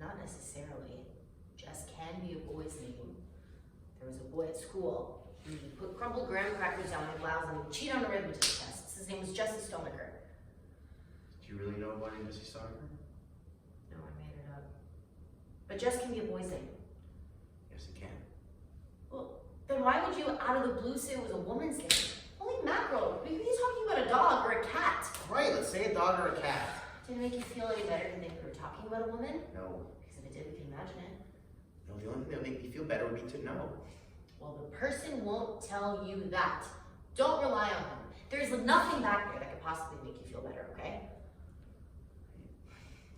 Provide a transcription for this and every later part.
Not necessarily. Jess can be a boy's name. There was a boy at school. He put crumbled graham crackers down my blouse and would cheat on arithmetic tests. His name was Jesse Stonecker. Do you really know why Jesse Stonecker? No, I made it up. But Jess can be a boy's name. Yes, it can. Well, then why would you, out of the blue, say it was a woman's name? Holy mackerel, maybe he's talking about a dog or a cat. Right, let's say a dog or a cat. Did it make you feel any better to think we were talking about a woman? No. Because if it did, we can imagine it. No, the only thing that would make me feel better would be to know. Well, the person won't tell you that. Don't rely on them. There's nothing back there that could possibly make you feel better, okay?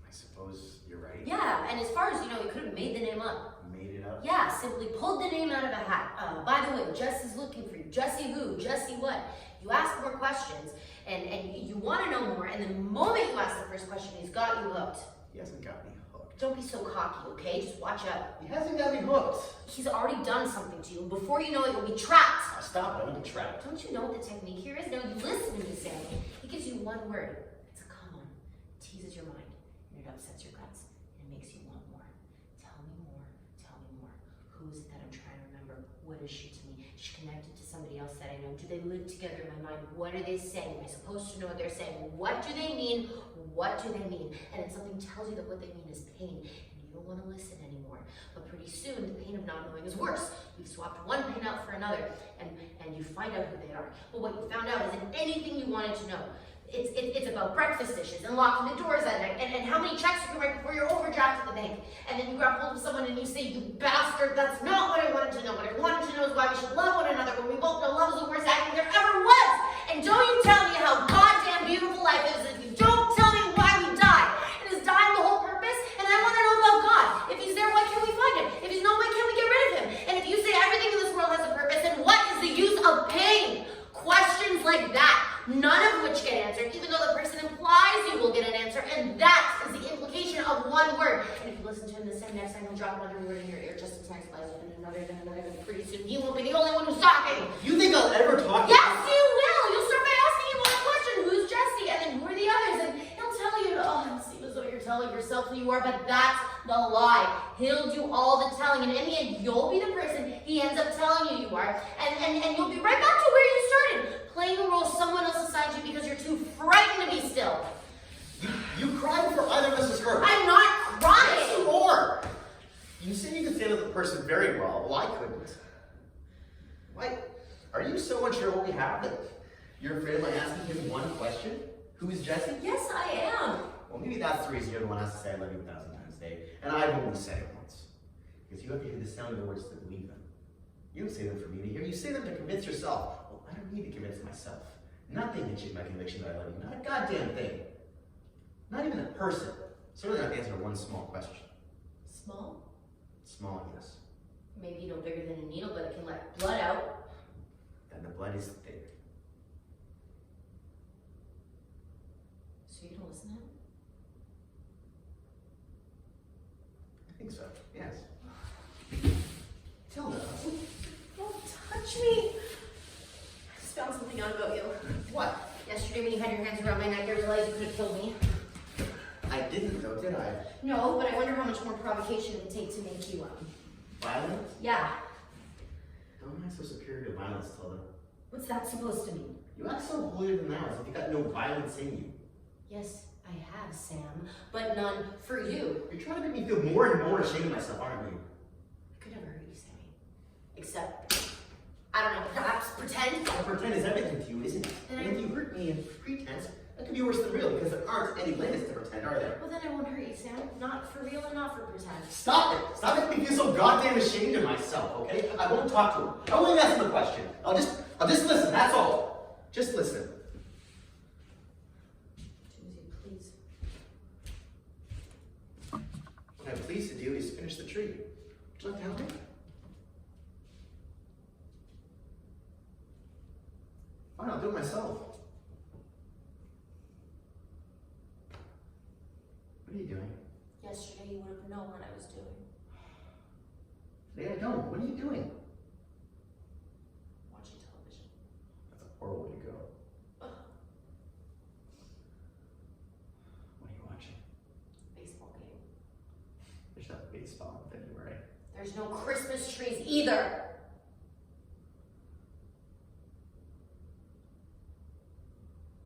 I suppose you're right. Yeah, and as far as you know, you could have made the name up. Made it up? Yeah, simply pulled the name out of a hat. By the way, Jess is looking for you. Jesse who? Jesse what? You ask more questions, and you want to know more, and the moment you ask the first question, he's got you hooked. He hasn't got me hooked. Don't be so cocky, okay? Just watch out. He hasn't got me hooked. He's already done something to you. Before you know it, you'll be trapped. Oh, stop it, I won't be trapped. Don't you know what the technique here is? No, you listen to me, Sam. He gives you one word. It's a come on. It teases your mind, and it upsets your guts, and it makes you want more. Tell me more. Tell me more. Who is it that I'm trying to remember? What is she to me? Is she connected to somebody else that I know? Do they live together in my mind? What are they saying? Am I supposed to know what they're saying? What do they mean? What do they mean? And then something tells you that what they mean is pain, and you don't want to listen anymore. But pretty soon, the pain of not knowing is worse. You've swapped one pain out for another, and you find out who they are. But what you found out isn't anything you wanted to know. It's about breakfast dishes and locking the doors at night and how many checks you can write before you're overdrafted at the bank. And then you grab hold of someone and you say, you bastard, that's not what I wanted to know. What I wanted to know is why we should love one another when we both know love is the worst acting there ever was. And don't you tell me how goddamn beautiful life is if you don't tell me why we died. And is dying the whole purpose? And I want to know about God. If he's there, why can't we find him? If he's not, why can't we get rid of him? And if you say everything in this world has a purpose, then what is the use of pain? Questions like that. None of which get answered, even though the person implies you will get an answer, and that is the implication of one word. And if you listen to him the same next time, he'll drop another word in your ear just as nice, and another, and pretty soon you won't be the only one who's talking. You think I'll ever talk to Yes, you will! You'll start by asking him one question, who's Jesse? And then who are the others? And he'll tell you, oh, it seems as though you're telling yourself who you are, but that's the lie. He'll do all the telling, and in the end, you'll be the person he ends up telling you are, and you'll be right back to where you started. Playing a role someone else assigned you because you're too frightened to be still. You cried for either of us is hurt. I'm not crying! Yes, you are! You said you could stand with the person very well. Well, I couldn't. Why? Are you so unsure what we have that you're afraid of my asking him one question? Who is Jesse? Yes, I am. Well, maybe that's the reason you're the one who has to say I love you 1,000 times a day, and I've only said it once. Because you have to hear the sound of the words to believe them. You don't say them for me to hear, you say them to convince yourself. Well, I don't need to convince myself. Nothing can shake my conviction that I love you. Not a goddamn thing. Not even a person. Certainly not the answer to one small question. Small? Small, yes. Maybe no bigger than a needle, but it can let blood out. Then the blood is thick. So you don't listen to him? I think so, yes. Tilda. Don't touch me. I just found something out about you. What? Yesterday when you had your hands around my neck, I realized you could have killed me. I didn't though, did I? No, but I wonder how much more provocation it would take to make you, Violent? Yeah. How am I so superior to violence, Tilda? What's that supposed to mean? You act so holier than thou, as if you got no violence in you. Yes, I have, Sam, but none for you. You're trying to make me feel more and more ashamed of myself, aren't you? I could never hurt you, Sammy. Except, I don't know, perhaps pretend? Well, pretend is everything to you, isn't it? And if you hurt me in pretense, that could be worse than real, because there aren't any limits to pretend, are there? Well, then I won't hurt you, Sam. Not for real and not for pretend. Stop it! Stop making me feel so goddamn ashamed of myself, okay? I won't talk to him. I won't ask him a question. I'll just listen, that's all. Just listen. Susie, please. What I'm pleased to do is finish the tree. Would you like to help me? Fine, I'll do it myself. What are you doing? Yesterday you would have known what I was doing. Today I don't. What are you doing? Watching television. That's a horrible way to go. Ugh. What are you watching? Baseball game. baseball in February. There's no Christmas trees either.